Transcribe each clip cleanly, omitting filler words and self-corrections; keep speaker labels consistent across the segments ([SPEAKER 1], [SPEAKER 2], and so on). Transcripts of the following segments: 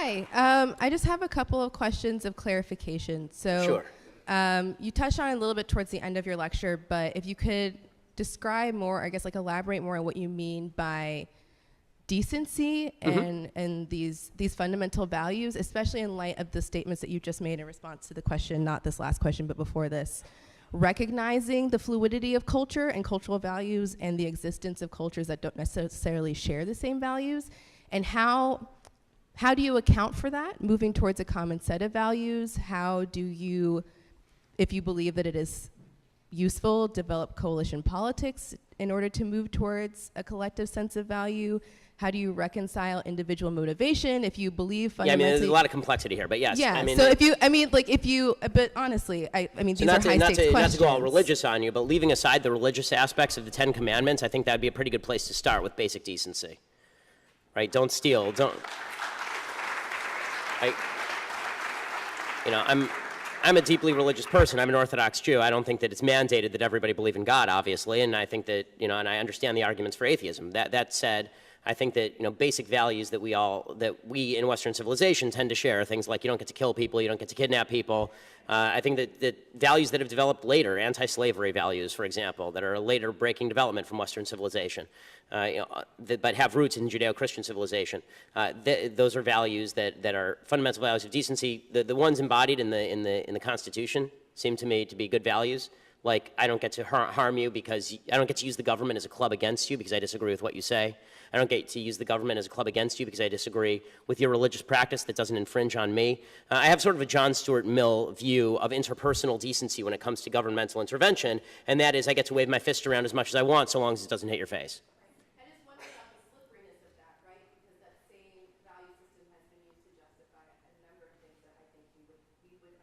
[SPEAKER 1] Hi. I just have a couple of questions of clarification. So,
[SPEAKER 2] Sure.
[SPEAKER 1] You touched on it a little bit towards the end of your lecture, but if you could describe more, I guess, like elaborate more on what you mean by decency and these fundamental values, especially in light of the statements that you just made in response to the question, not this last question, but before this, recognizing the fluidity of culture and cultural values and the existence of cultures that don't necessarily share the same values, and how do you account for that, moving towards a common set of values? How do you, if you believe that it is useful, develop coalition politics in order to move towards a collective sense of value? How do you reconcile individual motivation if you believe fundamentally?
[SPEAKER 2] Yeah, I mean, there's a lot of complexity here, but yes.
[SPEAKER 1] Yeah,
[SPEAKER 2] I mean,
[SPEAKER 1] so but honestly, I mean, these are high-stakes questions.
[SPEAKER 2] Not to go all religious on you, but leaving aside the religious aspects of the Ten Commandments, I think that would be a pretty good place to start with basic decency. Right? Don't steal, I'm a deeply religious person. I'm an Orthodox Jew. I don't think that it's mandated that everybody believe in God, obviously, and I think that, and I understand the arguments for atheism. That said, I think that, basic values that we in Western civilization tend to share, things like you don't get to kill people, you don't get to kidnap people. I think that values that have developed later, anti-slavery values, for example, that are a later breaking development from Western civilization, but have roots in Judeo-Christian civilization. Those are values that are fundamental values of decency. The ones embodied in the Constitution seem to me to be good values. Like, I don't get to harm you because I don't get to use the government as a club against you because I disagree with what you say. I don't get to use the government as a club against you because I disagree with your religious practice that doesn't infringe on me. I have sort of a John Stuart Mill view of interpersonal decency when it comes to governmental intervention, and that is I get to wave my fist around as much as I want so long as it doesn't hit your face.
[SPEAKER 1] I just wonder about the slipperiness of that, right? Because that same value system has been used to justify a number of things that I think we would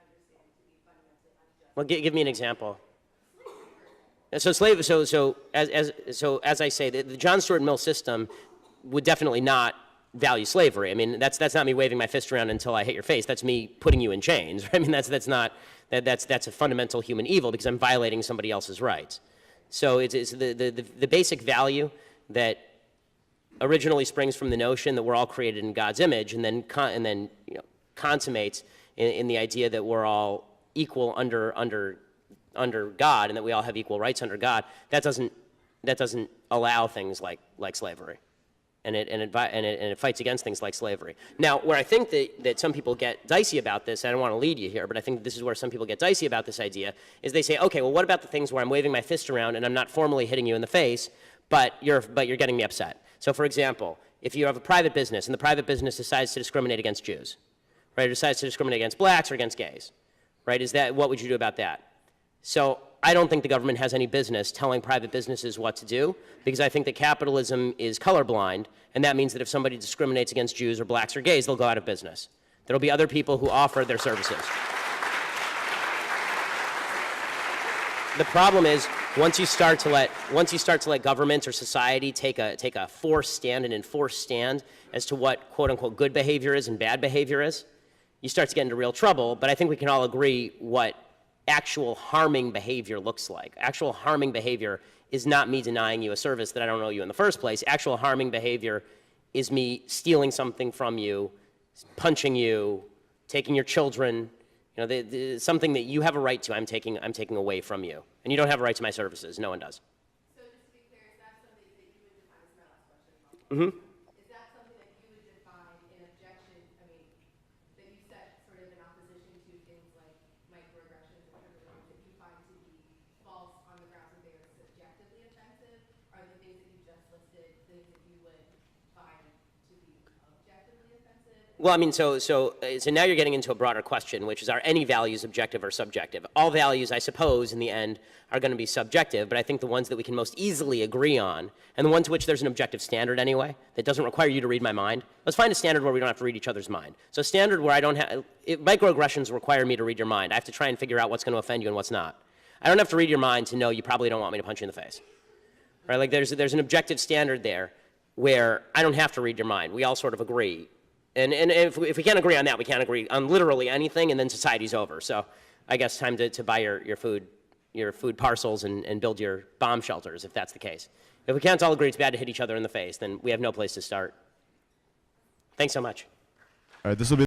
[SPEAKER 1] understand to be fundamentally unjust.
[SPEAKER 2] Well, give me an example. So as I say, the John Stuart Mill system would definitely not value slavery. I mean, that's not me waving my fist around until I hit your face. That's me putting you in chains. I mean, that's a fundamental human evil because I'm violating somebody else's rights. So it's the basic value that originally springs from the notion that we're all created in God's image, and then consummates in the idea that we're all equal under God, and that we all have equal rights under God. That doesn't allow things like slavery, and it fights against things like slavery. Now, where I think that some people get dicey about this, I don't want to lead you here, but I think this is where some people get dicey about this idea, is they say, okay, well, what about the things where I'm waving my fist around and I'm not formally hitting you in the face, but you're getting me upset? So, for example, if you have a private business and the private business decides to discriminate against Jews, right, or decides to discriminate against blacks or against gays, right? What would you do about that? So I don't think the government has any business telling private businesses what to do, because I think that capitalism is colorblind, and that means that if somebody discriminates against Jews or blacks or gays, they'll go out of business. There'll be other people who offer their services. The problem is once you start to let government or society take a forced stand, an enforced stand as to what quote unquote good behavior is and bad behavior is, you start to get into real trouble. But I think we can all agree what actual harming behavior looks like. Actual harming behavior is not me denying you a service that I don't owe you in the first place. Actual harming behavior is me stealing something from you, punching you, taking your children, something that you have a right to, I'm taking away from you. And you don't have a right to my services. No one does.
[SPEAKER 1] So just to be clear, is that something that you would define, as my last question?
[SPEAKER 2] Mm-hmm.
[SPEAKER 1] Is that something that you would define in objection, I mean, that you set sort of in opposition to things like microaggressions in terms of things that you find to be false on the grounds that they are subjectively offensive? Are the things that you just listed things that you would find to be objectively offensive?
[SPEAKER 2] Well, I mean, so now you're getting into a broader question, which is, are any values objective or subjective? All values, I suppose, in the end, are going to be subjective, but I think the ones that we can most easily agree on, and the ones to which there's an objective standard anyway, that doesn't require you to read my mind. Let's find a standard where we don't have to read each other's mind. So a standard where microaggressions require me to read your mind. I have to try and figure out what's going to offend you and what's not. I don't have to read your mind to know you probably don't want me to punch you in the face. Right? Like there's an objective standard there where I don't have to read your mind. We all sort of agree. And if we can't agree on that, we can't agree on literally anything, and then society's over. So I guess time to buy your food parcels and build your bomb shelters, if that's the case. If we can't all agree it's bad to hit each other in the face, then we have no place to start. Thanks so much.
[SPEAKER 3] All right, this will be